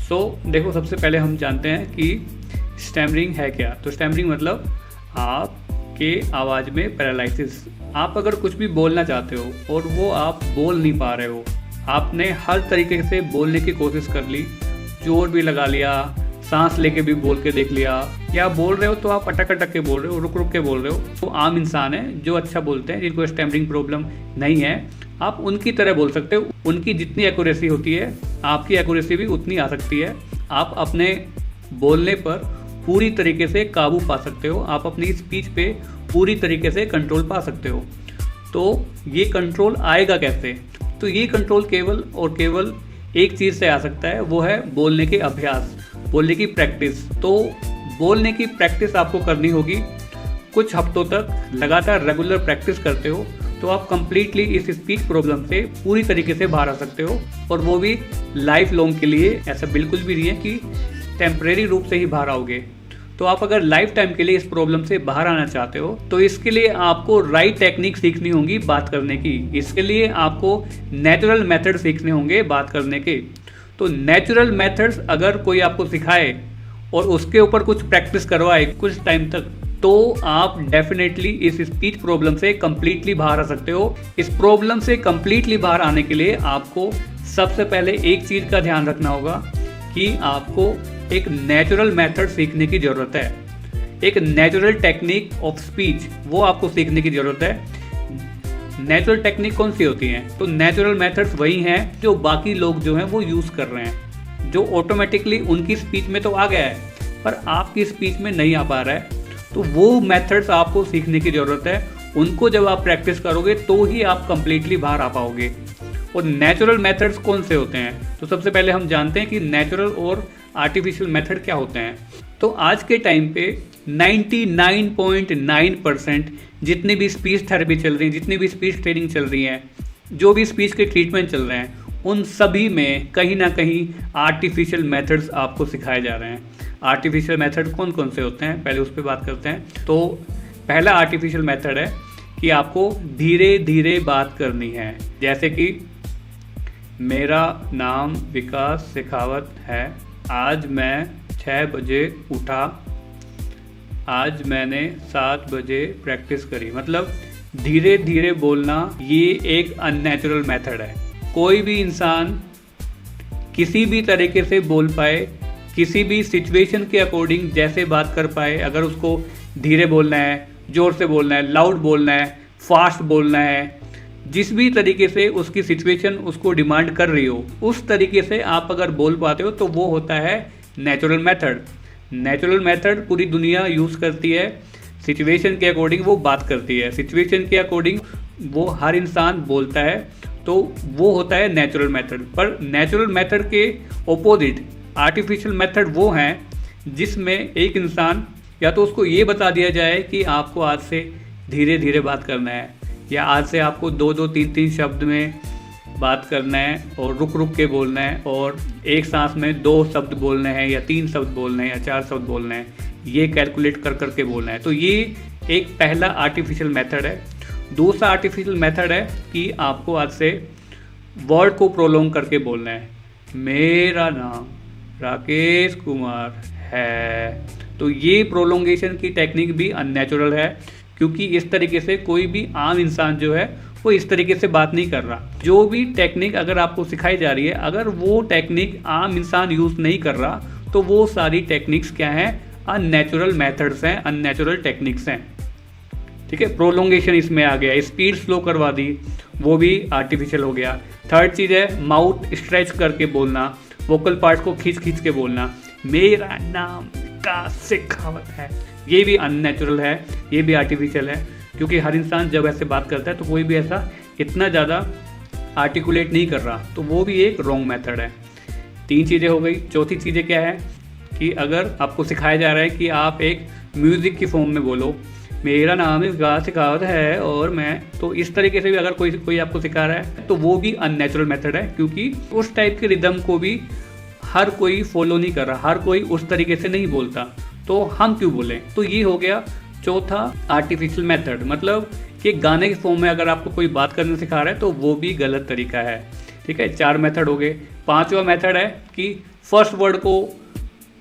देखो, सबसे पहले हम जानते हैं कि स्टैमरिंग है क्या। तो स्टैमरिंग मतलब आपके आवाज़ में पैरालिसिस। आप अगर कुछ भी बोलना चाहते हो और वो आप बोल नहीं पा रहे हो, आपने हर तरीके से बोलने की कोशिश कर ली, जोर भी लगा लिया, सांस लेके भी बोल के देख लिया, या बोल रहे हो तो आप अटक अटक के बोल रहे हो, रुक रुक के बोल रहे हो। तो आम इंसान है जो अच्छा बोलते हैं, जिनको स्टैमरिंग प्रॉब्लम नहीं है, आप उनकी तरह बोल सकते हो। उनकी जितनी एक्यूरेसी होती है, आपकी एक्यूरेसी भी उतनी आ सकती है। आप अपने बोलने पर पूरी तरीके से काबू पा सकते हो, आप अपनी स्पीच पे पूरी तरीके से कंट्रोल पा सकते हो। तो ये कंट्रोल आएगा कैसे? तो ये कंट्रोल केवल और केवल एक चीज़ से आ सकता है, वो है बोलने के अभ्यास, बोलने की प्रैक्टिस। तो बोलने की प्रैक्टिस आपको करनी होगी। कुछ हफ्तों तक लगातार रेगुलर प्रैक्टिस करते हो तो आप कंप्लीटली इस स्पीच प्रॉब्लम से पूरी तरीके से बाहर आ सकते हो, और वो भी लाइफ लॉन्ग के लिए। ऐसा बिल्कुल भी नहीं है कि टेम्परेरी रूप से ही बाहर आओगे। तो आप अगर लाइफ टाइम के लिए इस प्रॉब्लम से बाहर आना चाहते हो तो इसके लिए आपको राइट टेक्निक सीखनी होगी बात करने की। इसके लिए आपको नेचुरल मेथड सीखने होंगे बात करने के। तो नेचुरल मेथड्स अगर कोई आपको सिखाए और उसके ऊपर कुछ प्रैक्टिस करवाए कुछ टाइम तक, तो आप डेफिनेटली इस स्पीच प्रॉब्लम से कंप्लीटली बाहर आ सकते हो। इस प्रॉब्लम से कंप्लीटली बाहर आने के लिए आपको सबसे पहले एक चीज़ का ध्यान रखना होगा कि आपको एक नेचुरल मेथड सीखने की ज़रूरत है। एक नेचुरल टेक्निक ऑफ स्पीच, वो आपको सीखने की ज़रूरत है। नेचुरल टेक्निक कौन सी होती हैं? तो नेचुरल मेथड्स वही हैं जो बाकी लोग जो हैं वो यूज़ कर रहे हैं, जो ऑटोमेटिकली उनकी स्पीच में तो आ गया है पर आपकी स्पीच में नहीं आ पा रहा है। तो वो मेथड्स आपको सीखने की ज़रूरत है। उनको जब आप प्रैक्टिस करोगे तो ही आप कंप्लीटली बाहर आ पाओगे। और नेचुरल मेथड्स कौन से होते हैं? तो सबसे पहले हम जानते हैं कि नेचुरल और आर्टिफिशियल मेथड क्या होते हैं। तो आज के टाइम पे 99.9% जितनी भी स्पीच थेरेपी चल रही है, जितनी भी स्पीच ट्रेनिंग चल रही है, जो भी स्पीच के ट्रीटमेंट चल रहे हैं, उन सभी में कहीं ना कहीं आर्टिफिशियल मेथड्स आपको सिखाए जा रहे हैं। आर्टिफिशियल मेथड कौन कौन से होते हैं, पहले उस पर बात करते हैं। तो पहला आर्टिफिशियल मेथड है कि आपको धीरे धीरे बात करनी है। जैसे कि मेरा नाम विकास शेखावत है, आज मैं 6 बजे उठा, आज मैंने 7 बजे प्रैक्टिस करी। मतलब धीरे धीरे बोलना, ये एक अननेचुरल मेथड है। कोई भी इंसान किसी भी तरीके से बोल पाए, किसी भी सिचुएशन के अकॉर्डिंग जैसे बात कर पाए, अगर उसको धीरे बोलना है, ज़ोर से बोलना है, लाउड बोलना है, फास्ट बोलना है, जिस भी तरीके से उसकी सिचुएशन उसको डिमांड कर रही हो, उस तरीके से आप अगर बोल पाते हो तो वो होता है नेचुरल मेथड। नेचुरल मेथड पूरी दुनिया यूज़ करती है, सिचुएशन के अकॉर्डिंग वो बात करती है, सिचुएशन के अकॉर्डिंग वो हर इंसान बोलता है, तो वो होता है नेचुरल मेथड। पर नेचुरल मेथड के ओपोजिट आर्टिफिशियल मेथड वो हैं जिसमें एक इंसान या तो उसको ये बता दिया जाए कि आपको आज से धीरे धीरे बात करना है, या आज से आपको 2-2, 3-3 शब्द में बात करना है और रुक रुक के बोलना है, और एक सांस में 2 शब्द बोलने हैं या 3 शब्द बोलने हैं या 4 शब्द बोलने हैं, ये कैलकुलेट कर करके बोलना है। तो ये एक पहला आर्टिफिशियल मेथड है। दूसरा आर्टिफिशियल मेथड है कि आपको आज से वर्ड को प्रोलोंग करके बोलना है। मेरा नाम राकेश कुमार है। तो ये प्रोलोंगेशन की टेक्निक भी अननेचुरल है, क्योंकि इस तरीके से कोई भी आम इंसान जो है वो इस तरीके से बात नहीं कर रहा। जो भी टेक्निक अगर आपको सिखाई जा रही है, अगर वो टेक्निक आम इंसान यूज़ नहीं कर रहा, तो वो सारी टेक्निक्स क्या हैं? अननेचुरल मेथड्स हैं, अननेचुरल टेक्निक्स हैं। ठीक है, प्रोलोंगेशन इसमें आ गया, स्पीड स्लो करवा दी, वो भी आर्टिफिशियल हो गया। थर्ड चीज़ है माउथ स्ट्रेच करके बोलना, वोकल पार्ट को खींच खींच के बोलना। मेरा नाम विकास शेखावत है, ये भी अननेचुरल है, ये भी आर्टिफिशियल है, क्योंकि हर इंसान जब ऐसे बात करता है तो कोई भी ऐसा इतना ज़्यादा आर्टिकुलेट नहीं कर रहा, तो वो भी एक रॉन्ग मेथड है। 3 चीज़ें हो गई। चौथी चीज़ें क्या है कि अगर आपको सिखाया जा रहा है कि आप एक म्यूज़िक की फॉर्म में बोलो, मेरा नाम विकास शेखावत है और मैं, तो इस तरीके से भी अगर कोई आपको सिखा रहा है तो वो भी अननेचुरल मेथड है, क्योंकि उस टाइप के रिदम को भी हर कोई फॉलो नहीं कर रहा, हर कोई उस तरीके से नहीं बोलता, तो हम क्यों बोलें। तो ये हो गया चौथा आर्टिफिशियल मेथड, मतलब कि गाने के फॉर्म में अगर आपको कोई बात करना सिखा रहा है तो वो भी गलत तरीका है। ठीक है, 4 मेथड हो गए। 5वां मेथड है कि फर्स्ट वर्ड को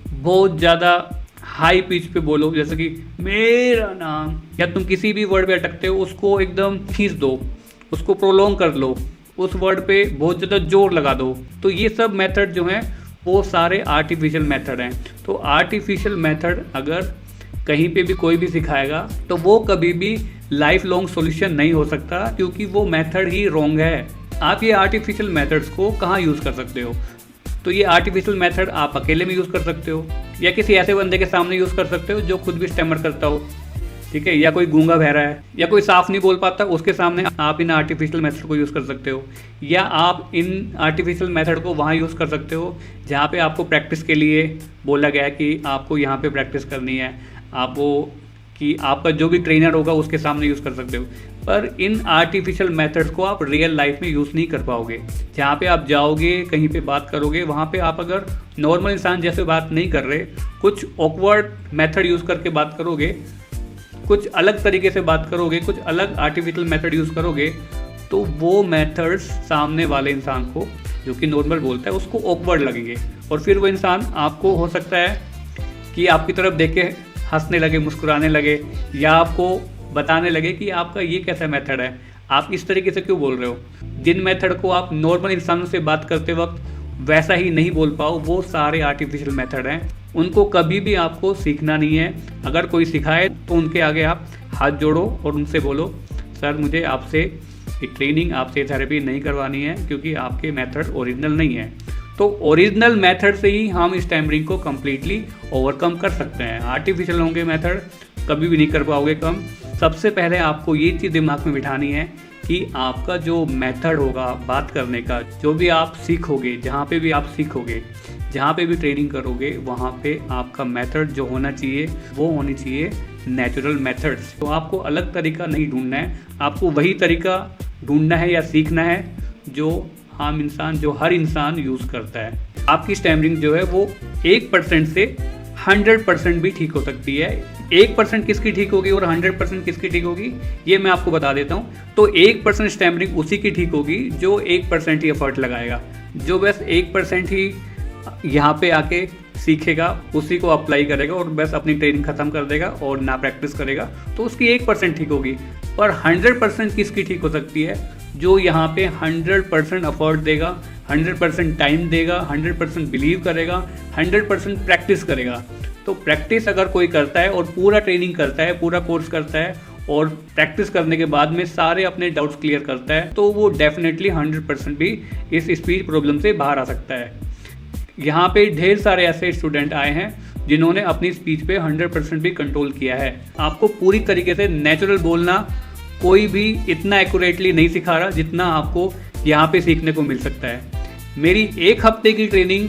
बहुत ज़्यादा हाई पिच पे बोलो, जैसे कि मेरा नाम, या तुम किसी भी वर्ड पे अटकते हो उसको एकदम खींच दो, उसको प्रोलॉन्ग कर लो, उस वर्ड पे बहुत ज़्यादा जोर लगा दो। तो ये सब मेथड जो हैं वो सारे आर्टिफिशियल मेथड हैं। तो आर्टिफिशियल मेथड अगर कहीं पे भी कोई भी सिखाएगा तो वो कभी भी लाइफ लॉन्ग सॉल्यूशन नहीं हो सकता, क्योंकि वो मेथड ही रॉन्ग है। आप ये आर्टिफिशियल मेथड्स को कहाँ यूज़ कर सकते हो? तो ये आर्टिफिशियल मेथड आप अकेले में यूज़ कर सकते हो, या किसी ऐसे बंदे के सामने यूज़ कर सकते हो जो खुद भी स्टैमर करता हो, ठीक है, या कोई गूंगा बहरा है, या कोई साफ नहीं बोल पाता, उसके सामने आप इन आर्टिफिशियल मेथड को यूज़ कर सकते हो। या आप इन आर्टिफिशियल मेथड को वहाँ यूज़ कर सकते हो जहाँ पे आपको प्रैक्टिस के लिए बोला गया है कि आपको यहाँ पे प्रैक्टिस करनी है, आपको कि आपका जो भी ट्रेनर होगा उसके सामने यूज़ कर सकते हो। पर इन आर्टिफिशियल मेथड्स को आप रियल लाइफ में यूज़ नहीं कर पाओगे। जहाँ पे आप जाओगे, कहीं पे बात करोगे, वहाँ पे आप अगर नॉर्मल इंसान जैसे बात नहीं कर रहे, कुछ ऑकवर्ड मेथड यूज़ करके बात करोगे, कुछ अलग तरीके से बात करोगे, कुछ अलग आर्टिफिशियल मेथड यूज़ करोगे, तो वो मेथड्स सामने वाले इंसान को जो कि नॉर्मल बोलता है उसको ऑकवर्ड लगेंगे, और फिर वो इंसान आपको हो सकता है कि आपकी तरफ देख के हंसने लगे, मुस्कुराने लगे, या आपको बताने लगे कि आपका ये कैसा मेथड है, आप इस तरीके से क्यों बोल रहे हो। जिन मेथड को आप नॉर्मल इंसानों से बात करते वक्त वैसा ही नहीं बोल पाओ, वो सारे आर्टिफिशियल मेथड हैं, उनको कभी भी आपको सीखना नहीं है। अगर कोई सिखाए तो उनके आगे आप हाथ जोड़ो और उनसे बोलो, सर मुझे आपसे ट्रेनिंग, आपसे थेरेपी नहीं करवानी है, क्योंकि आपके मेथड ओरिजिनल नहीं है। तो ओरिजिनल मेथड से ही हम इस स्टैमरिंग को कम्प्लीटली ओवरकम कर सकते हैं। आर्टिफिशियल होंगे मेथड कभी भी नहीं कर पाओगे कम। सबसे पहले आपको ये चीज़ दिमाग में बिठानी है कि आपका जो मेथड होगा बात करने का, जो भी आप सीखोगे, जहाँ पे भी आप सीखोगे, जहाँ पे भी ट्रेनिंग करोगे, वहाँ पे आपका मेथड जो होना चाहिए वो होनी चाहिए नेचुरल मेथड्स। तो आपको अलग तरीका नहीं ढूंढना है, आपको वही तरीका ढूंढना है या सीखना है जो आम इंसान, जो हर इंसान यूज़ करता है। आपकी स्टैमरिंग जो है वो 1% से 100% भी ठीक हो सकती है। 1% किसकी ठीक होगी और 100% किसकी ठीक होगी, ये मैं आपको बता देता हूँ। तो 1% स्टैमरिंग उसी की ठीक होगी जो 1% ही एफर्ट लगाएगा, जो बस 1% ही यहाँ पे आके सीखेगा, उसी को अप्लाई करेगा और बस अपनी ट्रेनिंग ख़त्म कर देगा और ना प्रैक्टिस करेगा, तो उसकी 1% ठीक होगी। पर 100% किसकी ठीक हो सकती है, जो यहाँ पे 100% एफर्ट देगा, 100% टाइम देगा, 100% बिलीव करेगा, 100% प्रैक्टिस करेगा। तो प्रैक्टिस अगर कोई करता है और पूरा ट्रेनिंग करता है, पूरा कोर्स करता है और प्रैक्टिस करने के बाद में सारे अपने डाउट्स क्लियर करता है, तो वो डेफिनेटली 100% भी इस स्पीच प्रॉब्लम से बाहर आ सकता है। यहाँ पे ढेर सारे ऐसे स्टूडेंट आए हैं जिन्होंने अपनी स्पीच पे 100% भी कंट्रोल किया है। आपको पूरी तरीके से नेचुरल बोलना कोई भी इतना एक्यूरेटली नहीं सिखा रहा जितना आपको यहाँ पे सीखने को मिल सकता है। मेरी 1 हफ्ते की ट्रेनिंग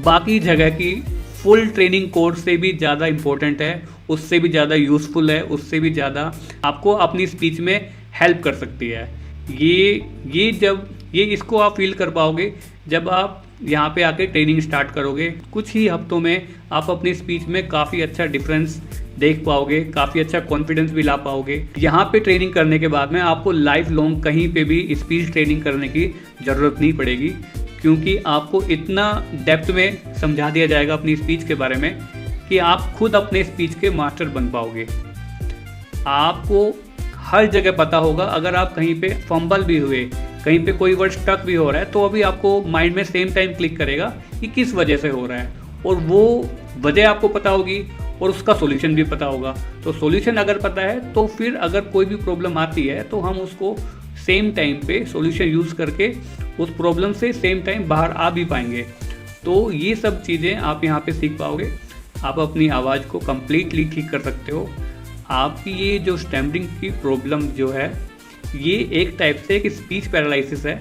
बाकी जगह की फुल ट्रेनिंग कोर्स से भी ज़्यादा इम्पोर्टेंट है, उससे भी ज़्यादा यूज़फुल है, उससे भी ज़्यादा आपको अपनी स्पीच में हेल्प कर सकती है। ये इसको आप फील कर पाओगे जब आप यहाँ पे आके ट्रेनिंग स्टार्ट करोगे। कुछ ही हफ्तों में आप अपनी स्पीच में काफ़ी अच्छा डिफरेंस देख पाओगे, काफ़ी अच्छा कॉन्फिडेंस भी ला पाओगे। यहाँ पे ट्रेनिंग करने के बाद में आपको लाइफ लॉन्ग कहीं पे भी स्पीच ट्रेनिंग करने की ज़रूरत नहीं पड़ेगी, क्योंकि आपको इतना डेप्थ में समझा दिया जाएगा अपनी स्पीच के बारे में कि आप खुद अपने स्पीच के मास्टर बन पाओगे। आपको हर जगह पता होगा, अगर आप कहीं पे फंबल भी हुए, कहीं पे कोई वर्ड स्टक भी हो रहा है, तो अभी आपको माइंड में सेम टाइम क्लिक करेगा कि किस वजह से हो रहा है, और वो वजह आपको पता होगी और उसका सॉल्यूशन भी पता होगा। तो सॉल्यूशन अगर पता है तो फिर अगर कोई भी प्रॉब्लम आती है तो हम उसको सेम टाइम पे सॉल्यूशन यूज़ करके उस प्रॉब्लम से सेम टाइम बाहर आ भी पाएंगे। तो ये सब चीज़ें आप यहाँ पे सीख पाओगे। आप अपनी आवाज़ को कम्प्लीटली ठीक कर सकते हो। आपकी ये जो स्टैमरिंग की प्रॉब्लम जो है, ये एक टाइप से एक स्पीच पैरालिसिस है।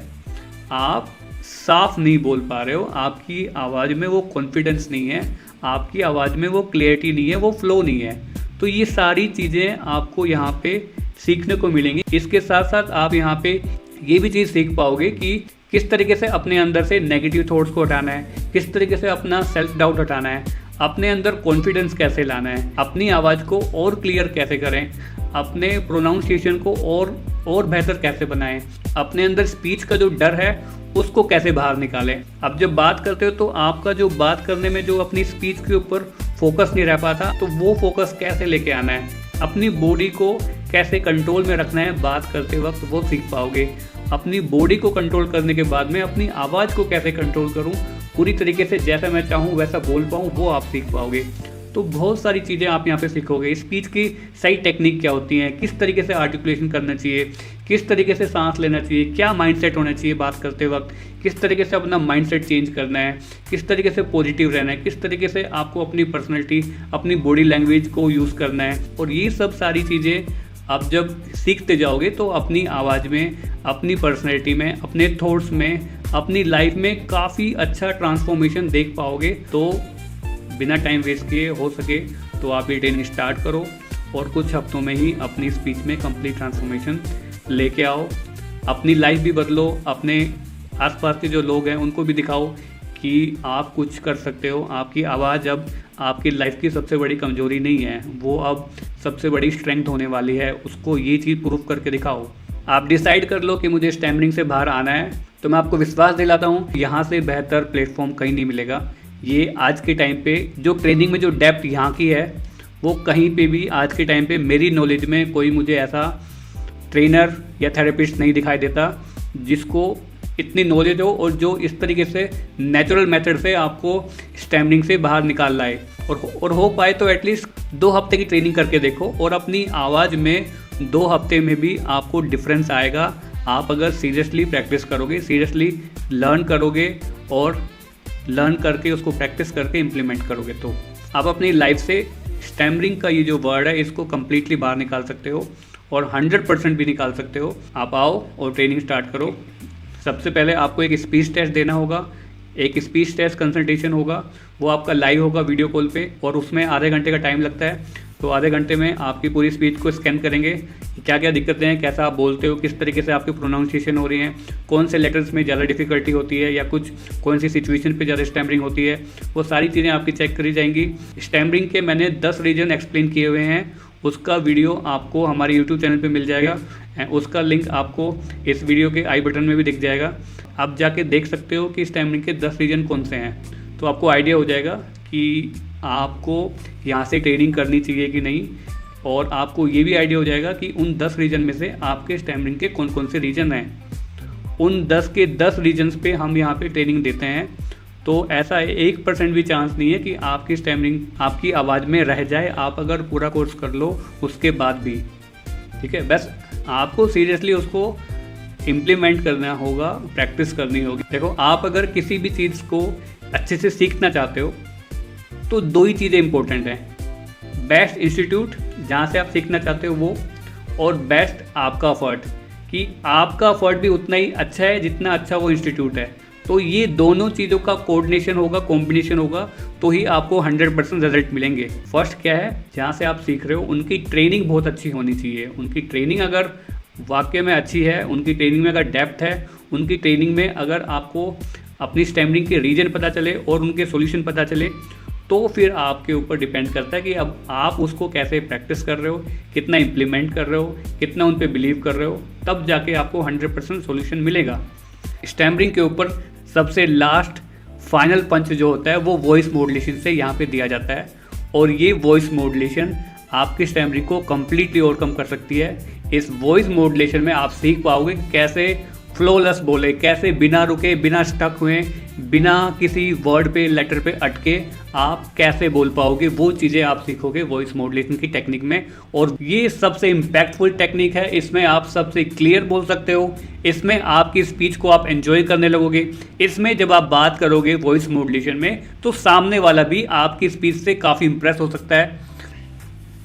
आप साफ नहीं बोल पा रहे हो, आपकी आवाज़ में वो कॉन्फिडेंस नहीं है, आपकी आवाज़ में वो क्लैरिटी नहीं है, वो फ्लो नहीं है। तो ये सारी चीज़ें आपको यहाँ पे सीखने को मिलेंगी। इसके साथ साथ आप यहाँ पे ये भी चीज़ सीख पाओगे कि किस तरीके से अपने अंदर से नेगेटिव थॉट्स को हटाना है, किस तरीके से अपना सेल्फ डाउट हटाना है, अपने अंदर कॉन्फिडेंस कैसे लाना है, अपनी आवाज़ को और क्लियर कैसे करें, अपने प्रोनाउंसिएशन को और बेहतर कैसे बनाएं, अपने अंदर स्पीच का जो डर है उसको कैसे बाहर निकालें। अब जब बात करते हो तो आपका जो बात करने में जो अपनी स्पीच के ऊपर फोकस नहीं रह पाता, तो वो फोकस कैसे लेके आना है, अपनी बॉडी को कैसे कंट्रोल में रखना है बात करते वक्त, वो सीख पाओगे। अपनी बॉडी को कंट्रोल करने के बाद में अपनी आवाज़ को कैसे कंट्रोल करूं, पूरी तरीके से जैसा मैं चाहूं वैसा बोल पाऊं, वो आप सीख पाओगे। तो बहुत सारी चीज़ें आप यहाँ पे सीखोगे। स्पीच की सही टेक्निक क्या होती है, किस तरीके से आर्टिकुलेशन करना चाहिए, किस तरीके से सांस लेना चाहिए, क्या माइंडसेट होना चाहिए बात करते वक्त, किस तरीके से अपना माइंडसेट चेंज करना है, किस तरीके से पॉजिटिव रहना है, किस तरीके से आपको अपनी पर्सनैलिटी, अपनी बॉडी लैंग्वेज को यूज़ करना है। और ये सब सारी चीज़ें आप जब सीखते जाओगे तो अपनी आवाज़ में, अपनी पर्सनैलिटी में, अपने थॉट्स में, अपनी लाइफ में काफ़ी अच्छा ट्रांसफॉर्मेशन देख पाओगे। तो बिना टाइम वेस्ट किए हो सके तो आप ये ट्रेनिंग स्टार्ट करो और कुछ हफ्तों में ही अपनी स्पीच में कंप्लीट ट्रांसफॉर्मेशन लेके आओ। अपनी लाइफ भी बदलो, अपने आसपास के जो लोग हैं उनको भी दिखाओ कि आप कुछ कर सकते हो। आपकी आवाज़ अब आपकी लाइफ की सबसे बड़ी कमजोरी नहीं है, वो अब सबसे बड़ी स्ट्रेंथ होने वाली है। उसको ये चीज़ प्रूफ करके दिखाओ। आप डिसाइड कर लो कि मुझे स्टैमरिंग से बाहर आना है, तो मैं आपको विश्वास दिलाता हूँ यहाँ से बेहतर प्लेटफॉर्म कहीं नहीं मिलेगा। ये आज के टाइम पे जो ट्रेनिंग में जो डेप्थ यहाँ की है, वो कहीं पे भी आज के टाइम पे मेरी नॉलेज में कोई मुझे ऐसा ट्रेनर या थेरेपिस्ट नहीं दिखाई देता जिसको इतनी नॉलेज हो और जो इस तरीके से नेचुरल मेथड से आपको स्टैमरिंग से बाहर निकाल लाए। और हो पाए तो एटलीस्ट 2 हफ्ते की ट्रेनिंग करके देखो और अपनी आवाज़ में 2 हफ्ते में भी आपको डिफरेंस आएगा। आप अगर सीरियसली प्रैक्टिस करोगे, सीरियसली लर्न करोगे और लर्न करके उसको प्रैक्टिस करके इम्प्लीमेंट करोगे, तो आप अपनी लाइफ से स्टैमरिंग का ये जो वर्ड है इसको कम्प्लीटली बाहर निकाल सकते हो और 100% भी निकाल सकते हो। आप आओ और ट्रेनिंग स्टार्ट करो। सबसे पहले आपको एक स्पीच टेस्ट देना होगा। एक स्पीच टेस्ट कंसल्टेशन होगा, वो आपका लाइव होगा वीडियो कॉल पे और उसमें आधे घंटे का टाइम लगता है। तो आधे घंटे में आपकी पूरी स्पीच को स्कैन करेंगे, क्या क्या दिक्कतें हैं, कैसा आप बोलते हो, किस तरीके से आपकी प्रोनाउंसिएशन हो रही है, कौन से लेटर्स में ज़्यादा डिफ़िकल्टी होती है या कुछ कौन सी सिचुएशन पे ज़्यादा स्टैमरिंग होती है, वो सारी चीज़ें आपकी चेक करी जाएंगी। स्टैमरिंग के मैंने 10 रीजन एक्सप्लेन किए हुए हैं, उसका वीडियो आपको हमारे यूट्यूब चैनल पर मिल जाएगा। उसका लिंक आपको इस वीडियो के आई बटन में भी दिख जाएगा। आप जाके देख सकते हो कि स्टैमरिंग के 10 रीजन कौन से हैं, तो आपको आइडिया हो जाएगा कि आपको यहाँ से ट्रेनिंग करनी चाहिए कि नहीं। और आपको ये भी आइडिया हो जाएगा कि उन 10 रीजन में से आपके स्टैमरिंग के कौन कौन से रीजन हैं। उन 10 के 10 रीजन्स पे हम यहाँ पे ट्रेनिंग देते हैं। तो ऐसा 1% भी चांस नहीं है कि आपकी स्टैमरिंग आपकी आवाज़ में रह जाए, आप अगर पूरा कोर्स कर लो उसके बाद भी, ठीक है। बस आपको सीरियसली उसको इम्प्लीमेंट करना होगा, प्रैक्टिस करनी होगी। देखो, आप अगर किसी भी चीज़ को अच्छे से सीखना चाहते हो तो 2 ही चीज़ें इंपॉर्टेंट हैं, बेस्ट इंस्टीट्यूट जहाँ से आप सीखना चाहते हो वो, और बेस्ट आपका एफर्ट, कि आपका एफर्ट भी उतना ही अच्छा है जितना अच्छा वो इंस्टीट्यूट है। तो ये दोनों चीज़ों का कोऑर्डिनेशन होगा, कॉम्बिनेशन होगा, तो ही आपको 100% रिजल्ट मिलेंगे। फर्स्ट क्या है, जहाँ से आप सीख रहे हो उनकी ट्रेनिंग बहुत अच्छी होनी चाहिए। उनकी ट्रेनिंग अगर वाकई में अच्छी है, उनकी ट्रेनिंग में अगर डेप्थ है, उनकी ट्रेनिंग में अगर आपको अपनी स्टैमरिंग के रीजन पता चले और उनके सॉल्यूशन पता चले, तो फिर आपके ऊपर डिपेंड करता है कि अब आप उसको कैसे प्रैक्टिस कर रहे हो, कितना इम्प्लीमेंट कर रहे हो, कितना उन पे बिलीव कर रहे हो, तब जाके आपको 100% सॉल्यूशन मिलेगा। स्टैमरिंग के ऊपर सबसे लास्ट फाइनल पंच जो होता है वो वॉइस मॉड्यूलेशन से यहाँ पे दिया जाता है, और ये वॉइस मॉड्यूलेशन आपकी स्टैमरिंग को कम्प्लीटली ओवरकम कर सकती है। इस वॉइस मॉड्यूलेशन में आप सीख पाओगे कैसे फ्लोलेस बोले, कैसे बिना रुके, बिना स्टक हुए, बिना किसी वर्ड पे, लेटर पे अटके आप कैसे बोल पाओगे, वो चीज़ें आप सीखोगे वॉइस मॉड्यूलेशन की टेक्निक में। और ये सबसे इम्पैक्टफुल टेक्निक है, इसमें आप सबसे क्लियर बोल सकते हो, इसमें आपकी स्पीच को आप एंजॉय करने लगोगे। इसमें जब आप बात करोगे वॉइस मॉड्यूलेशन में तो सामने वाला भी आपकी स्पीच से काफ़ी इंप्रेस हो सकता है।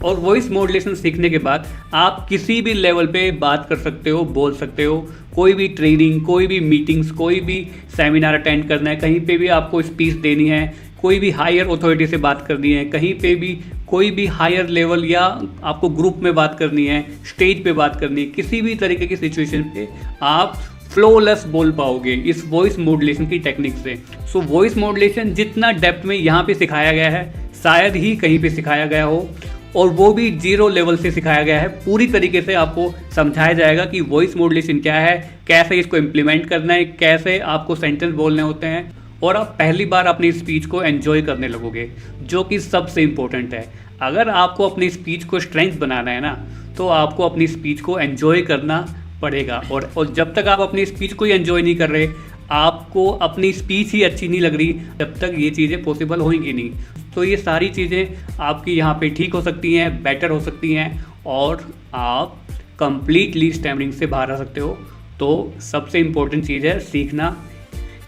और वॉइस मॉड्यूलेशन सीखने के बाद आप किसी भी लेवल पे बात कर सकते हो, बोल सकते हो। कोई भी ट्रेनिंग, कोई भी मीटिंग्स, कोई भी सेमिनार अटेंड करना है, कहीं पे भी आपको स्पीच देनी है, कोई भी हायर अथॉरिटी से बात करनी है, कहीं पे भी कोई भी हायर लेवल या आपको ग्रुप में बात करनी है, स्टेज पे बात करनी है, किसी भी तरीके की सिचुएशन पे आप फ्लोलेस बोल पाओगे इस वॉइस मॉड्यूलेशन की टेक्निक से। सो वॉइस मॉड्यूलेशन जितना डेप्थ में यहाँ पे सिखाया गया है शायद ही कहीं पे सिखाया गया हो, और वो भी जीरो लेवल से सिखाया गया है। पूरी तरीके से आपको समझाया जाएगा कि वॉइस मॉड्यूलेशन क्या है, कैसे इसको इम्प्लीमेंट करना है, कैसे आपको सेंटेंस बोलने होते हैं, और आप पहली बार अपनी स्पीच को एंजॉय करने लगोगे, जो कि सबसे इम्पोर्टेंट है। अगर आपको अपनी स्पीच को स्ट्रेंथ बनाना है ना, तो आपको अपनी स्पीच को एंजॉय करना पड़ेगा। और जब तक आप अपनी स्पीच को ही एंजॉय नहीं कर रहे, आपको अपनी स्पीच ही अच्छी नहीं लग रही, तब तक ये चीज़ें पॉसिबल होंगी नहीं। तो ये सारी चीज़ें आपकी यहाँ पे ठीक हो सकती हैं, बेटर हो सकती हैं, और आप कंप्लीटली स्टैमरिंग से बाहर आ सकते हो। तो सबसे इम्पोर्टेंट चीज़ है सीखना।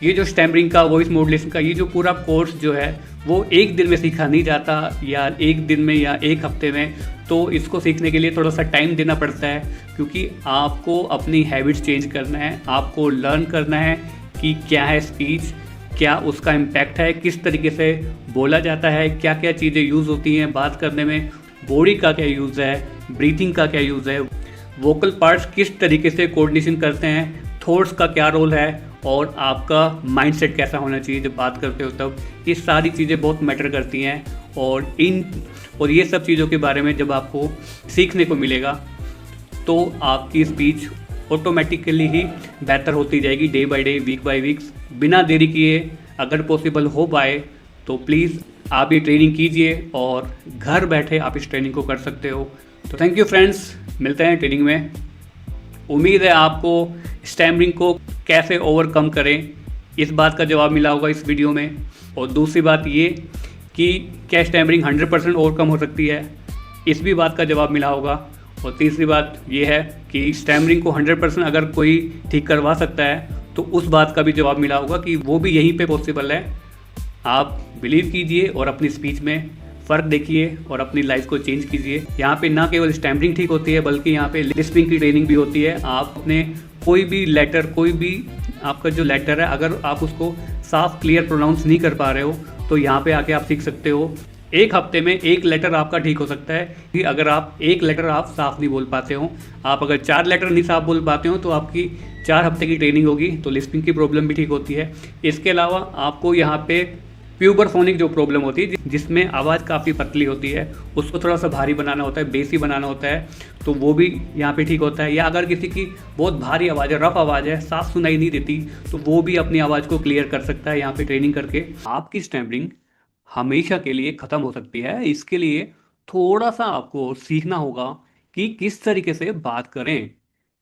ये जो स्टैमरिंग का, वॉइस मॉड्यूलेशन का ये जो पूरा कोर्स जो है, वो एक दिन में सीखा नहीं जाता, या एक दिन में या एक हफ्ते में। तो इसको सीखने के लिए थोड़ा सा टाइम देना पड़ता है, क्योंकि आपको अपनी हैबिट्स चेंज करना है, आपको लर्न करना है कि क्या है स्पीच, क्या उसका इम्पैक्ट है, किस तरीके से बोला जाता है, क्या क्या चीज़ें यूज़ होती हैं बात करने में, बॉडी का क्या यूज़ है, ब्रीथिंग का क्या यूज़ है, वोकल पार्ट्स किस तरीके से कोऑर्डिनेशन करते हैं, थॉट्स का क्या रोल है, और आपका माइंडसेट कैसा होना चाहिए जब बात करते हो तब। ये सारी चीज़ें बहुत मैटर करती हैं, और ये सब चीज़ों के बारे में जब आपको सीखने को मिलेगा, तो आपकी स्पीच ऑटोमेटिकली ही बेहतर होती जाएगी day by day, week by week. बिना देरी किए अगर पॉसिबल हो पाए तो प्लीज़ आप ये ट्रेनिंग कीजिए, और घर बैठे आप इस ट्रेनिंग को कर सकते हो। तो थैंक यू फ्रेंड्स, मिलते हैं ट्रेनिंग में। उम्मीद है आपको स्टैमरिंग को कैसे ओवरकम करें, इस बात का जवाब मिला होगा इस वीडियो में। और दूसरी बात ये कि क्या स्टैमरिंग 100% ओवरकम हो सकती है, इस भी बात का जवाब मिला होगा। और तीसरी बात ये है कि स्टैमरिंग को 100% अगर कोई ठीक करवा सकता है, तो उस बात का भी जवाब मिला होगा कि वो भी यहीं पे पॉसिबल है। आप बिलीव कीजिए और अपनी स्पीच में फ़र्क देखिए और अपनी लाइफ को चेंज कीजिए। यहाँ पे ना केवल स्टैमरिंग ठीक होती है, बल्कि यहाँ पे लिस्पिंग की ट्रेनिंग भी होती है। आप अपने कोई भी लेटर, कोई भी आपका जो लेटर है, अगर आप उसको साफ क्लियर प्रोनाउंस नहीं कर पा रहे हो, तो यहाँ पे आके आप सीख सकते हो। एक हफ्ते में एक लेटर आपका ठीक हो सकता है कि अगर आप एक लेटर आप साफ नहीं बोल पाते हो, आप अगर 4 लेटर नहीं साफ बोल पाते हो, तो आपकी 4 हफ्ते की ट्रेनिंग होगी, तो लिस्पिंग की प्रॉब्लम भी ठीक होती है। इसके अलावा आपको यहाँ पे प्यूबरफोनिक जो प्रॉब्लम होती है, जिसमें आवाज़ काफ़ी पतली होती है, उसको थोड़ा सा भारी बनाना होता है, बेसी बनाना होता है, तो वो भी यहाँ पे ठीक होता है। या अगर किसी की बहुत भारी आवाज़ है, रफ आवाज़ है, साफ सुनाई नहीं देती, तो वो भी अपनी आवाज़ को क्लियर कर सकता है यहाँ पे ट्रेनिंग करके। आपकी स्टैमरिंग हमेशा के लिए ख़त्म हो सकती है। इसके लिए थोड़ा सा आपको सीखना होगा कि किस तरीके से बात करें,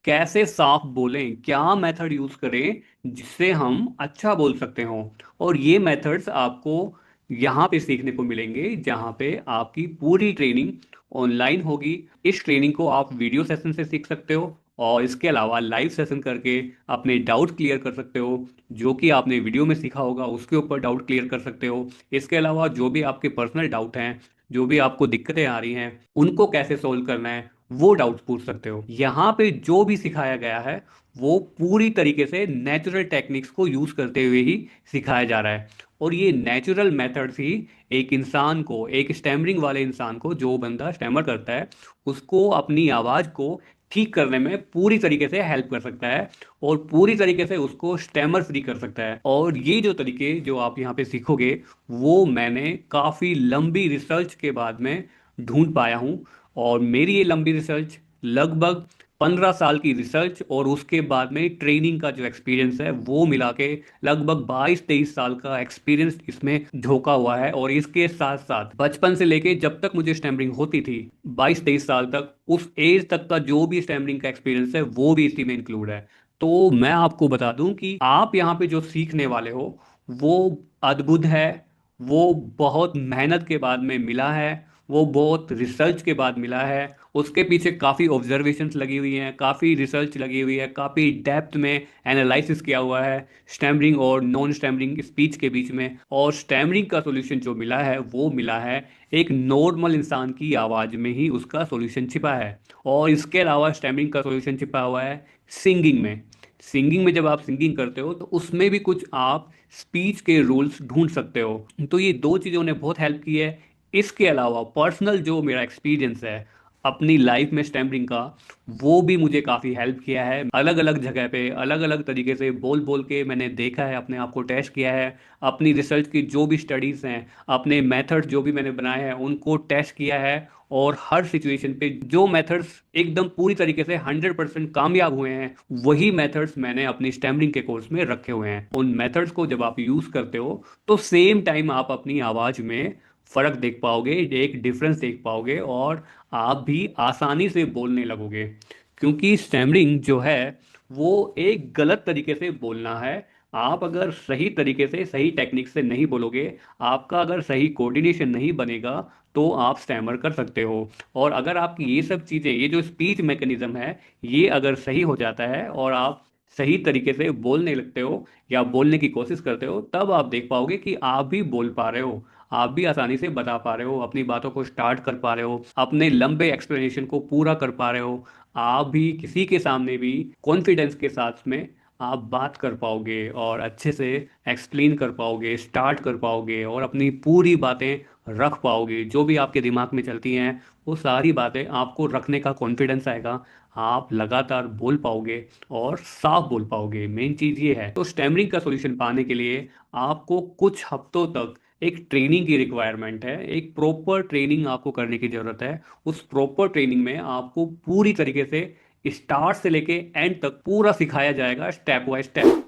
कैसे साफ बोलें, क्या मेथड यूज़ करें जिससे हम अच्छा बोल सकते हो। और ये मेथड्स आपको यहाँ पे सीखने को मिलेंगे, जहाँ पे आपकी पूरी ट्रेनिंग ऑनलाइन होगी। इस ट्रेनिंग को आप वीडियो सेशन से सीख सकते हो, और इसके अलावा लाइव सेशन करके अपने डाउट क्लियर कर सकते हो। जो कि आपने वीडियो में सीखा होगा उसके ऊपर डाउट क्लियर कर सकते हो। इसके अलावा जो भी आपके पर्सनल डाउट हैं, जो भी आपको दिक्कतें आ रही हैं, उनको कैसे सोल्व करना है, वो डाउट पूछ सकते हो। यहाँ पे जो भी सिखाया गया है, वो पूरी तरीके से नेचुरल टेक्निक्स को यूज़ करते हुए ही सिखाया जा रहा है। और ये नेचुरल मेथड्स ही एक इंसान को, एक स्टैमरिंग वाले इंसान को, जो बंदा स्टैमर करता है, उसको अपनी आवाज़ को ठीक करने में पूरी तरीके से हेल्प कर सकता है, और पूरी तरीके से उसको स्टैमर फ्री कर सकता है। और ये जो तरीके जो आप यहाँ पे सीखोगे, वो मैंने काफ़ी लंबी रिसर्च के बाद में ढूंढ पाया हूँ। और मेरी ये लंबी रिसर्च लगभग 15 साल की रिसर्च, और उसके बाद में ट्रेनिंग का जो एक्सपीरियंस है, वो मिला के लगभग 22-23 साल का एक्सपीरियंस इसमें झोंका हुआ है। और इसके साथ साथ बचपन से लेके जब तक मुझे स्टैमरिंग होती थी, 22-23 साल तक, उस एज तक का जो भी स्टैमरिंग का एक्सपीरियंस है, वो भी इसी में इंक्लूड है। तो मैं आपको बता दूं कि आप यहाँ पे जो सीखने वाले हो, वो अद्भुत है, वो बहुत मेहनत के बाद में मिला है, वो बहुत रिसर्च के बाद मिला है। उसके पीछे काफ़ी ऑब्जर्वेशंस लगी हुई हैं, काफ़ी रिसर्च लगी हुई है, काफ़ी डेप्थ में एनालिसिस किया हुआ है स्टैमरिंग और नॉन स्टैमरिंग स्पीच के बीच में। और स्टैमरिंग का सॉल्यूशन जो मिला है, वो मिला है एक नॉर्मल इंसान की आवाज़ में ही, उसका सॉल्यूशन छिपा है। और इसके अलावा स्टैमरिंग का सॉल्यूशन छिपा हुआ है सिंगिंग में। सिंगिंग में जब आप सिंगिंग करते हो, तो उसमें भी कुछ आप स्पीच के रूल्स ढूंढ सकते हो। तो ये 2 चीज़ों ने बहुत हेल्प की है। इसके अलावा पर्सनल जो मेरा एक्सपीरियंस है, अपनी लाइफ में स्टैमरिंग का, वो भी मुझे काफ़ी हेल्प किया है। अलग अलग जगह पे अलग अलग तरीके से बोल बोल के मैंने देखा है, अपने आप को टेस्ट किया है। अपनी रिसर्च की जो भी स्टडीज़ हैं, अपने मेथड्स जो भी मैंने बनाए हैं उनको टेस्ट किया है। और हर सिचुएशन पे जो मेथड्स एकदम पूरी तरीके से 100% कामयाब हुए हैं, वही मेथड्स मैंने अपनी स्टैमरिंग के कोर्स में रखे हुए हैं। उन मेथड्स को जब आप यूज़ करते हो तो सेम टाइम आप अपनी आवाज़ में फ़र्क देख पाओगे, एक डिफरेंस देख पाओगे, और आप भी आसानी से बोलने लगोगे। क्योंकि स्टैमरिंग जो है वो एक गलत तरीके से बोलना है। आप अगर सही तरीके से सही टेक्निक से नहीं बोलोगे, आपका अगर सही कोऑर्डिनेशन नहीं बनेगा, तो आप स्टैमर कर सकते हो। और अगर आपकी ये सब चीज़ें, ये जो स्पीच मैकेनिज्म है, ये अगर सही हो जाता है और आप सही तरीके से बोलने लगते हो या बोलने की कोशिश करते हो, तब आप देख पाओगे कि आप भी बोल पा रहे हो, आप भी आसानी से बता पा रहे हो, अपनी बातों को स्टार्ट कर पा रहे हो, अपने लंबे एक्सप्लेनेशन को पूरा कर पा रहे हो। आप भी किसी के सामने भी कॉन्फिडेंस के साथ में आप बात कर पाओगे और अच्छे से एक्सप्लेन कर पाओगे, स्टार्ट कर पाओगे और अपनी पूरी बातें रख पाओगे। जो भी आपके दिमाग में चलती हैं, वो सारी बातें आपको रखने का कॉन्फिडेंस आएगा। आप लगातार बोल पाओगे और साफ बोल पाओगे। मेन चीज़ ये है। तो स्टैमरिंग का सॉल्यूशन पाने के लिए आपको कुछ हफ्तों तक एक ट्रेनिंग की रिक्वायरमेंट है, एक प्रॉपर ट्रेनिंग आपको करने की ज़रूरत है। उस प्रॉपर ट्रेनिंग में आपको पूरी तरीके से स्टार्ट से लेके एंड तक पूरा सिखाया जाएगा, स्टेप बाय स्टेप।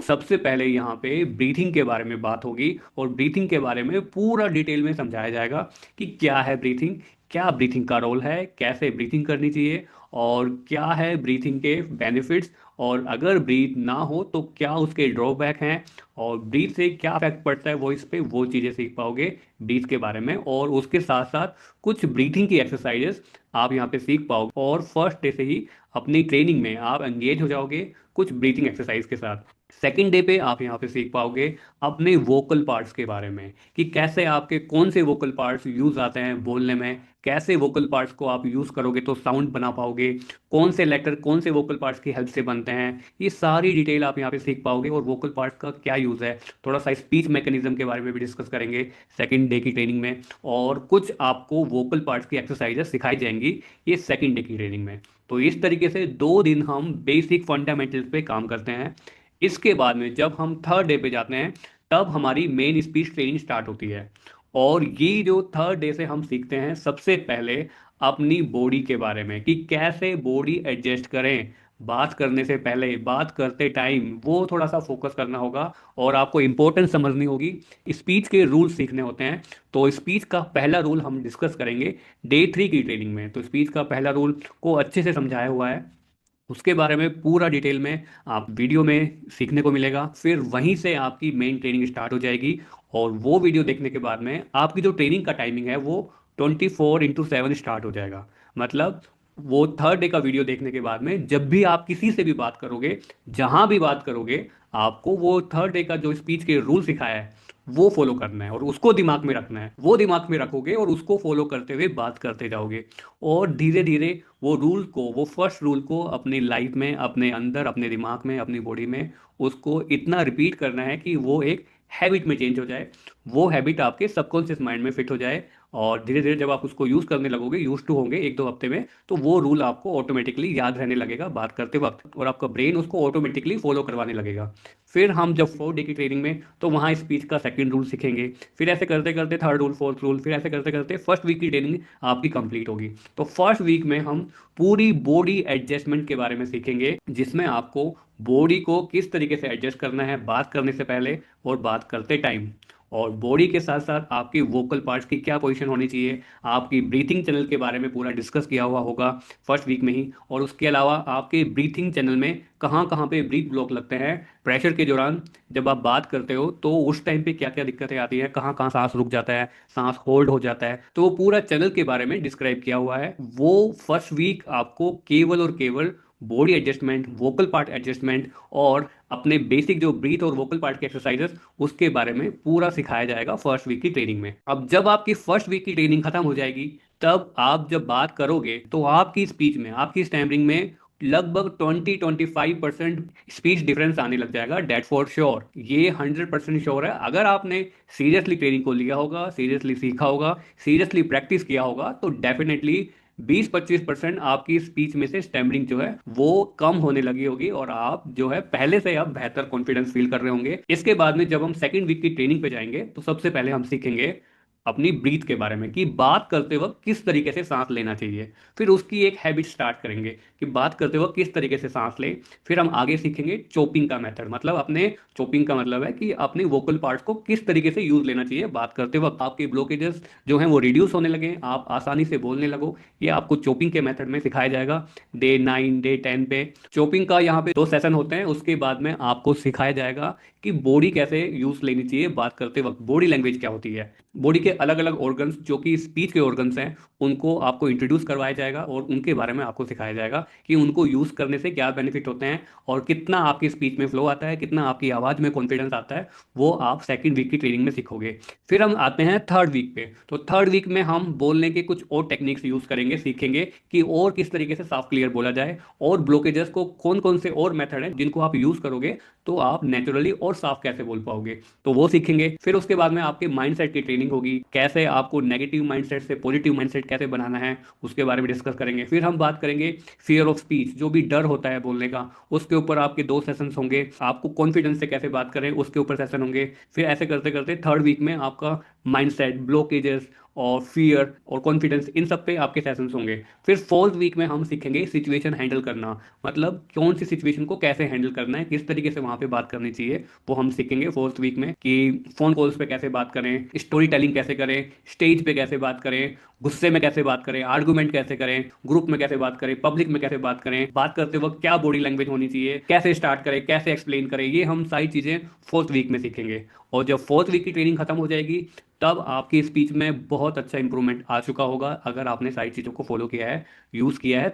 सबसे पहले यहाँ पे ब्रीथिंग के बारे में बात होगी, और ब्रीथिंग के बारे में पूरा डिटेल में समझाया जाएगा कि क्या है ब्रीथिंग, क्या ब्रीथिंग का रोल है, कैसे ब्रीथिंग करनी चाहिए, और क्या है ब्रीथिंग के बेनिफिट्स, और अगर ब्रीथ ना हो तो क्या उसके ड्रॉबैक हैं, और ब्रीथ से क्या इफेक्ट पड़ता है वॉइस पे, वो चीज़ें सीख पाओगे ब्रीथ के बारे में। और उसके साथ साथ कुछ ब्रीथिंग की एक्सरसाइजेस आप यहाँ पे सीख पाओगे, और फर्स्ट डे से ही अपनी ट्रेनिंग में आप एंगेज हो जाओगे कुछ ब्रीथिंग एक्सरसाइज के साथ। सेकेंड डे पे आप यहाँ पे सीख पाओगे अपने वोकल पार्ट्स के बारे में, कि कैसे आपके कौन से वोकल पार्ट्स यूज आते हैं बोलने में, कैसे वोकल पार्ट्स को आप यूज करोगे तो साउंड बना पाओगे, कौन से लेटर कौन से वोकल पार्ट्स की हेल्प से बनते हैं, ये सारी डिटेल आप यहाँ पे सीख पाओगे। और वोकल पार्ट्स का क्या यूज है, थोड़ा सा स्पीच मैकेनिज्म के बारे में भी डिस्कस करेंगे सेकेंड डे की ट्रेनिंग में। और कुछ आपको वोकल पार्ट्स की एक्सरसाइजेस सिखाई जाएंगी ये सेकेंड डे की ट्रेनिंग में। तो इस तरीके से 2 दिन हम बेसिक फंडामेंटल्स पे काम करते हैं। इसके बाद में जब हम थर्ड डे पे जाते हैं, तब हमारी मेन स्पीच ट्रेनिंग स्टार्ट होती है। और ये जो थर्ड डे से हम सीखते हैं, सबसे पहले अपनी बॉडी के बारे में, कि कैसे बॉडी एडजस्ट करें बात करने से पहले, बात करते टाइम, वो थोड़ा सा फोकस करना होगा। और आपको इंपॉर्टेंस समझनी होगी, स्पीच के रूल सीखने होते हैं। तो स्पीच का पहला रूल हम डिस्कस करेंगे डे 3 की ट्रेनिंग में। तो स्पीच का पहला रूल को अच्छे से समझाया हुआ है, उसके बारे में पूरा डिटेल में आप वीडियो में सीखने को मिलेगा। फिर वहीं से आपकी मेन ट्रेनिंग स्टार्ट हो जाएगी। और वो वीडियो देखने के बाद में आपकी जो ट्रेनिंग का टाइमिंग है वो 24/7 स्टार्ट हो जाएगा। मतलब वो थर्ड डे का वीडियो देखने के बाद में जब भी आप किसी से भी बात करोगे, जहां भी बात करोगे, आपको वो थर्ड डे का जो स्पीच के रूल सिखाया है वो फॉलो करना है और उसको दिमाग में रखना है। वो दिमाग में रखोगे और उसको फॉलो करते हुए बात करते जाओगे। और धीरे धीरे वो रूल को, वो फर्स्ट रूल को अपनी लाइफ में, अपने अंदर, अपने दिमाग में, अपनी बॉडी में उसको इतना रिपीट करना है कि वो एक हैबिट में चेंज हो जाए, वो हैबिट आपके सबकॉन्शियस माइंड में फिट हो जाए। और धीरे धीरे जब आप उसको यूज़ करने लगोगे, यूज टू होंगे 1-2 हफ्ते में, तो वो रूल आपको ऑटोमेटिकली याद रहने लगेगा बात करते वक्त, और आपका ब्रेन उसको ऑटोमेटिकली फॉलो करवाने लगेगा। फिर हम जब 4 डे की ट्रेनिंग में, तो वहाँ स्पीच का सेकंड रूल सीखेंगे। फिर ऐसे करते करते थर्ड रूल, फोर्थ रूल, फिर ऐसे करते करते फर्स्ट वीक की ट्रेनिंग आपकी कंप्लीट होगी। तो फर्स्ट वीक में हम पूरी बॉडी एडजस्टमेंट के बारे में सीखेंगे, जिसमें आपको बॉडी को किस तरीके से एडजस्ट करना है बात करने से पहले और बात करते टाइम। और बॉडी के साथ साथ आपकी वोकल पार्ट्स की क्या पोजीशन होनी चाहिए, आपकी ब्रीथिंग चैनल के बारे में पूरा डिस्कस किया हुआ होगा फर्स्ट वीक में ही। और उसके अलावा आपके ब्रीथिंग चैनल में कहाँ कहाँ पे ब्रीथ ब्लॉक लगते हैं प्रेशर के दौरान, जब आप बात करते हो तो उस टाइम पे क्या क्या दिक्कतें आती हैं, कहाँ कहाँ सांस रुक जाता है, सांस होल्ड हो जाता है, तो वो पूरा चैनल के बारे में डिस्क्राइब किया हुआ है। वो फर्स्ट वीक आपको केवल और केवल body adjustment, vocal part adjustment और अपने बेसिक जो ब्रीथ और वोकल पार्ट के एक्सरसाइजेस उसके बारे में पूरा सिखाया जाएगा फर्स्ट वीक की ट्रेनिंग में। अब जब आपकी फर्स्ट वीक की ट्रेनिंग खत्म हो जाएगी, तब आप जब बात करोगे तो आपकी स्पीच में, आपकी स्टैमरिंग में लगभग 20-25% स्पीच डिफरेंस आने लग जाएगा। डेट फॉर श्योर, ये 100% श्योर है। अगर आपने सीरियसली ट्रेनिंग को लिया होगा, सीरियसली सीखा होगा, सीरियसली प्रैक्टिस किया होगा, तो डेफिनेटली 20-25% आपकी स्पीच में से स्टैमरिंग जो है वो कम होने लगी होगी और आप जो है पहले से अब बेहतर कॉन्फिडेंस फील कर रहे होंगे। इसके बाद में जब हम सेकेंड वीक की ट्रेनिंग पे जाएंगे तो सबसे पहले हम सीखेंगे अपनी ब्रीथ के बारे में कि बात करते वक्त किस तरीके से सांस लेना चाहिए। फिर उसकी एक हैबिट स्टार्ट करेंगे कि बात करते वक्त किस तरीके से सांस लें। फिर हम आगे सीखेंगे चोपिंग का मेथड, मतलब अपने चोपिंग का मतलब है कि अपने वोकल पार्ट्स को किस तरीके से यूज लेना चाहिए बात करते वक्त। आपके ब्लॉकेजेस जो हैं वो रिड्यूस होने लगे, आप आसानी से बोलने लगो, ये आपको चोपिंग के मेथड में सिखाया जाएगा। डे 9 डे 10 पे चोपिंग का यहाँ पे 2 सेशन होते हैं। उसके बाद में आपको सिखाया जाएगा कि बॉडी कैसे यूज लेनी चाहिए बात करते वक्त, बॉडी लैंग्वेज क्या होती है। बॉडी के अलग अलग ऑर्गन्स जो कि स्पीच के ऑर्गन्स हैं उनको आपको इंट्रोड्यूस करवाया जाएगा और उनके बारे में आपको सिखाया जाएगा कि उनको यूज करने से क्या बेनिफिट होते हैं और कितना आपकी स्पीच में फ्लो आता है, कितना आपकी आवाज में कॉन्फिडेंस आता है, वो आप सेकंड वीक की ट्रेनिंग में सीखोगे। फिर हम आते हैं थर्ड वीक पे। तो थर्ड वीक में हम बोलने के कुछ और टेक्निक्स यूज करेंगे, सीखेंगे कि और किस तरीके से साफ क्लियर बोला जाए और ब्लॉकेजेस को कौन कौन से और मेथड हैं जिनको आप यूज करोगे तो आप नेचुरली और साफ कैसे बोल पाओगे, तो वो सीखेंगे। फिर उसके बाद में आपके माइंडसेट की ट्रेनिंग होगी, कैसे आपको नेगेटिव माइंडसेट से पॉजिटिव माइंडसेट कैसे बनाना है उसके बारे में डिस्कस करेंगे। फिर हम बात करेंगे फियर ऑफ स्पीच, जो भी डर होता है बोलने का, उसके ऊपर आपके 2 सेशंस होंगे। आपको कॉन्फिडेंस से कैसे बात करें उसके ऊपर सेशन होंगे। फिर ऐसे करते करते थर्ड वीक में आपका माइंडसेट, ब्लॉकेजेस और फियर और कॉन्फिडेंस, इन सब पे आपके सेशंस होंगे। फिर फोर्थ वीक में हम सीखेंगे सिचुएशन हैंडल करना, मतलब कौन सी सिचुएशन को कैसे हैंडल करना है, किस तरीके से वहां पे बात करनी चाहिए, वो हम सीखेंगे फोर्थ वीक में। कि फोन कॉल्स पे कैसे बात करें, स्टोरी टेलिंग कैसे करें, स्टेज पे कैसे बात करें, गुस्से में कैसे बात करें, आर्गुमेंट कैसे करें, ग्रुप में कैसे बात करें, पब्लिक में कैसे बात करें, बात करते वक्त क्या बॉडी लैंग्वेज होनी चाहिए, कैसे स्टार्ट करें, कैसे एक्सप्लेन करें, ये हम सारी चीजें फोर्थ वीक में सीखेंगे। और जब फोर्थ वीक की ट्रेनिंग खत्म हो जाएगी तब आपकी स्पीच में बहुत अच्छा इंप्रूवमेंट आ चुका होगा, अगर आपने सारी चीज़ों को फॉलो किया है, यूज़ किया है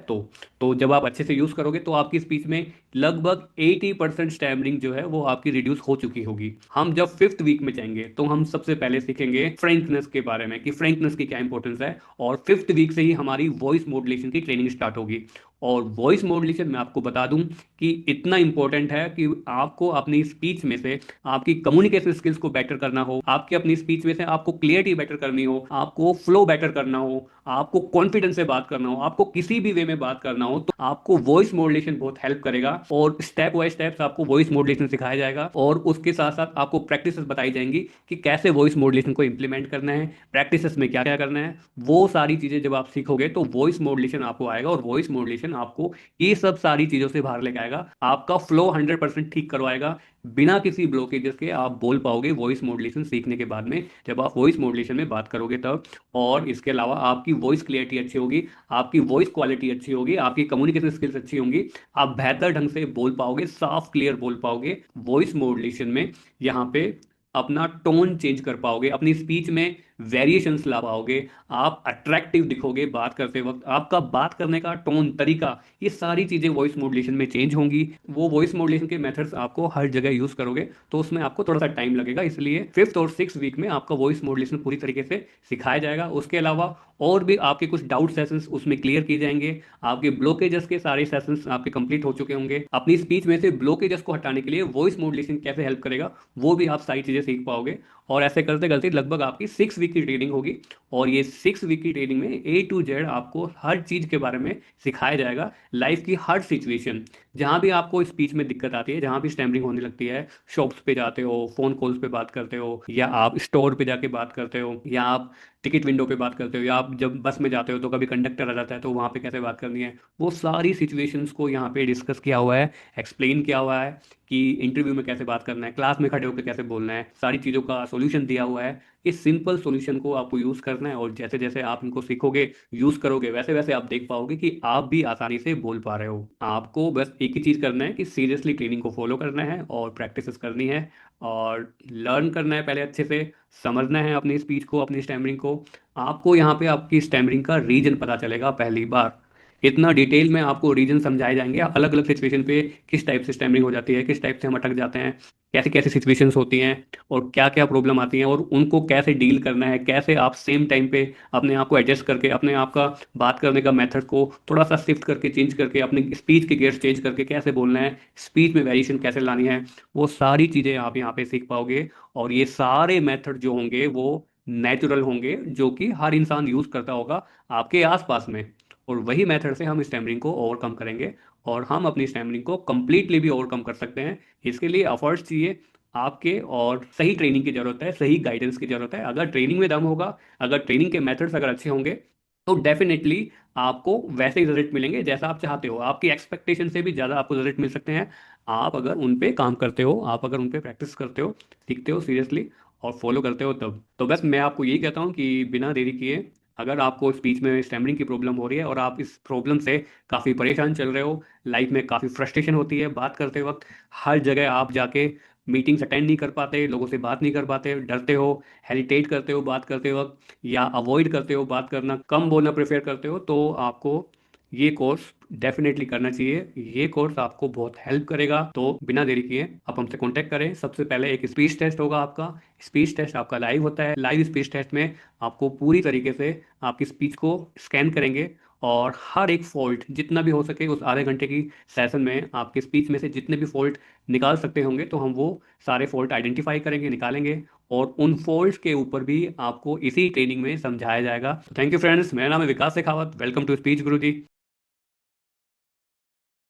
तो जब आप अच्छे से यूज़ करोगे तो आपकी स्पीच में लगभग 80% स्टैमरिंग जो है वो आपकी रिड्यूस हो चुकी होगी। हम जब फिफ्थ वीक में जाएंगे तो हम सबसे पहले सीखेंगे फ्रेंकनेस के बारे में कि फ्रेंकनेस की क्या इंपॉर्टेंस है। और फिफ्थ वीक से ही हमारी वॉइस मॉड्यूलेशन की ट्रेनिंग स्टार्ट होगी। और वॉइस मॉड्यूलेशन मैं आपको बता दूं कि इतना इंपॉर्टेंट है कि आपको अपनी स्पीच में से आपकी कम्युनिकेशन स्किल्स को बेटर करना हो, आपकी अपनी स्पीच में से आपको क्लियरिटी बेटर करनी हो, आपको फ्लो बेटर करना हो, आपको कॉन्फिडेंस से बात करना हो, आपको किसी भी वे में बात करना हो, तो आपको वॉइस मॉड्यूलेशन बहुत हेल्प करेगा। और स्टेप बाय स्टेप्स आपको वॉइस मॉड्यूलेशन सिखाया जाएगा और उसके साथ साथ आपको प्रैक्टिसेस बताई जाएंगी कि कैसे वॉइस मॉड्यूलेशन को इंप्लीमेंट करना है, प्रैक्टिसेस में क्या क्या करना है। वो सारी चीजें जब आप सीखोगे तो वॉइस मॉड्यूलेशन आपको आएगा और वॉइस मॉड्यूलेशन आपको ये सब सारी चीजों से बाहर लेके आएगा, आपका फ्लो 100% ठीक करवाएगा। बिना किसी ब्लॉकेजेस के आप बोल पाओगे वॉइस मॉड्यूलेशन सीखने के बाद में, जब आप वॉइस मॉड्यूलेशन में बात करोगे तब। और इसके अलावा आपकी वॉइस क्लियरिटी अच्छी होगी, आपकी वॉइस क्वालिटी अच्छी होगी, आपकी कम्युनिकेशन स्किल्स अच्छी होंगी, आप बेहतर ढंग से बोल पाओगे, साफ क्लियर बोल पाओगे वॉइस मॉड्यूलेशन में। यहाँ पे अपना टोन चेंज कर पाओगे, अपनी स्पीच में वेरिएशंस ला पाओगे, आप अट्रैक्टिव दिखोगे बात करते वक्त, आपका बात करने का टोन, तरीका, ये सारी चीजें वॉइस मॉड्यूलेशन में चेंज होंगी। वो वॉइस मॉड्यूलेशन के मेथड्स आपको हर जगह यूज करोगे तो उसमें आपको थोड़ा सा टाइम लगेगा, इसलिए फिफ्थ और सिक्स वीक में आपका वॉइस मॉड्यूलेशन पूरी तरीके से सिखाया जाएगा। उसके अलावा और भी आपके कुछ डाउट सेशंस उसमें क्लियर किए जाएंगे, आपके ब्लॉकेजेस के सारे सेशंस आपके कंप्लीट हो चुके होंगे। अपनी स्पीच में से ब्लॉकेजेस को हटाने के लिए वॉइस मॉड्यूलेशन कैसे हेल्प करेगा वो भी आप सारी चीजें सीख पाओगे। और ऐसे करते करते लगभग आपकी 6 वीक की ट्रेनिंग होगी और ये 6 वीक की ट्रेनिंग में A to Z आपको हर चीज के बारे में सिखाया जाएगा, लाइफ की हर सिचुएशन। जहां भी आपको स्पीच में दिक्कत आती है, जहां भी स्टैमरिंग होने लगती है, शॉप्स पे जाते हो, फोन कॉल्स पे बात करते हो, या आप स्टोर पे जाके बात करते हो, या आप टिकट विंडो पे बात करते हो, या आप जब बस में जाते हो तो कभी कंडक्टर आ जाता है तो वहां पे कैसे बात करनी है, वो सारी सिचुएशंस को यहाँ पे डिस्कस किया हुआ है, एक्सप्लेन किया हुआ है कि इंटरव्यू में कैसे बात करना है, क्लास में खड़े होकर कैसे बोलना है, सारी चीज़ों का सॉल्यूशन दिया हुआ है। इस सिंपल सॉल्यूशन को आपको यूज़ करना है और जैसे जैसे आप इनको सीखोगे, यूज़ करोगे, वैसे वैसे आप देख पाओगे कि आप भी आसानी से बोल पा रहे हो। आपको बस एक ही चीज़ करना है कि सीरियसली ट्रेनिंग को फॉलो करना है और प्रैक्टिस करनी है और लर्न करना है, पहले अच्छे से समझना है अपनी स्पीच को, अपनी स्टैमरिंग को। आपको यहाँ पे आपकी स्टैमरिंग का रीजन पता चलेगा पहली बार इतना डिटेल में आपको रीजन समझाए जाएंगे, अलग अलग सिचुएशन पे किस टाइप से स्टैमरिंग हो जाती है, किस टाइप से हम अटक जाते हैं, कैसे कैसे सिचुएशंस होती हैं और क्या क्या प्रॉब्लम आती हैं और उनको कैसे डील करना है, कैसे आप सेम टाइम पे अपने आप को एडजस्ट करके अपने आप का बात करने का मेथड को थोड़ा सा शिफ्ट करके चेंज करके अपने स्पीच के गेयर्स चेंज करके कैसे बोलना है, स्पीच में वेरिएशन कैसे लानी है, वो सारी चीज़ें आप यहाँ पे सीख पाओगे। और ये सारे मेथड जो होंगे वो नेचुरल होंगे, जो कि हर इंसान यूज़ करता होगा आपके आसपास में। और वही मेथड से हम स्टैमरिंग को ओवरकम करेंगे और हम अपनी स्टैमरिंग को कंप्लीटली भी ओवरकम कर सकते हैं। इसके लिए एफर्ट्स चाहिए आपके, और सही ट्रेनिंग की ज़रूरत है, सही गाइडेंस की ज़रूरत है। अगर ट्रेनिंग में दम होगा, अगर ट्रेनिंग के मेथड्स अगर अच्छे होंगे, तो डेफिनेटली आपको वैसे ही रिजल्ट मिलेंगे जैसा आप चाहते हो, आपकी एक्सपेक्टेशन से भी ज़्यादा आपको रिजल्ट मिल सकते हैं, आप अगर उन पे काम करते हो, आप अगर उन पे प्रैक्टिस करते हो, सीखते हो सीरियसली और फॉलो करते हो तब। तो बस मैं आपको यही कहता हूँ कि बिना देरी किए, अगर आपको स्पीच में स्टैमरिंग की प्रॉब्लम हो रही है और आप इस प्रॉब्लम से काफ़ी परेशान चल रहे हो, लाइफ में काफ़ी फ्रस्ट्रेशन होती है बात करते वक्त, हर जगह आप जाके मीटिंग्स अटेंड नहीं कर पाते, लोगों से बात नहीं कर पाते, डरते हो, हेजिटेट करते हो बात करते वक्त, या अवॉइड करते हो बात करना, कम बोलना प्रेफर करते हो, तो आपको ये कोर्स डेफिनेटली करना चाहिए। ये कोर्स आपको बहुत हेल्प करेगा। तो बिना देरी किए आप हमसे कांटेक्ट करें। सबसे पहले एक स्पीच टेस्ट होगा आपका। स्पीच टेस्ट आपका लाइव होता है। लाइव स्पीच टेस्ट में आपको पूरी तरीके से आपकी स्पीच को स्कैन करेंगे और हर एक फॉल्ट जितना भी हो सके उस आधे घंटे की सेशन में आपके स्पीच में से जितने भी फॉल्ट निकाल सकते होंगे, तो हम वो सारे फॉल्ट आइडेंटिफाई करेंगे, निकालेंगे, और उन फॉल्ट्स के ऊपर भी आपको इसी ट्रेनिंग में समझाया जाएगा। थैंक यू फ्रेंड्स, मेरा नाम है Vikas Shekhawat. Welcome to speech Guruji.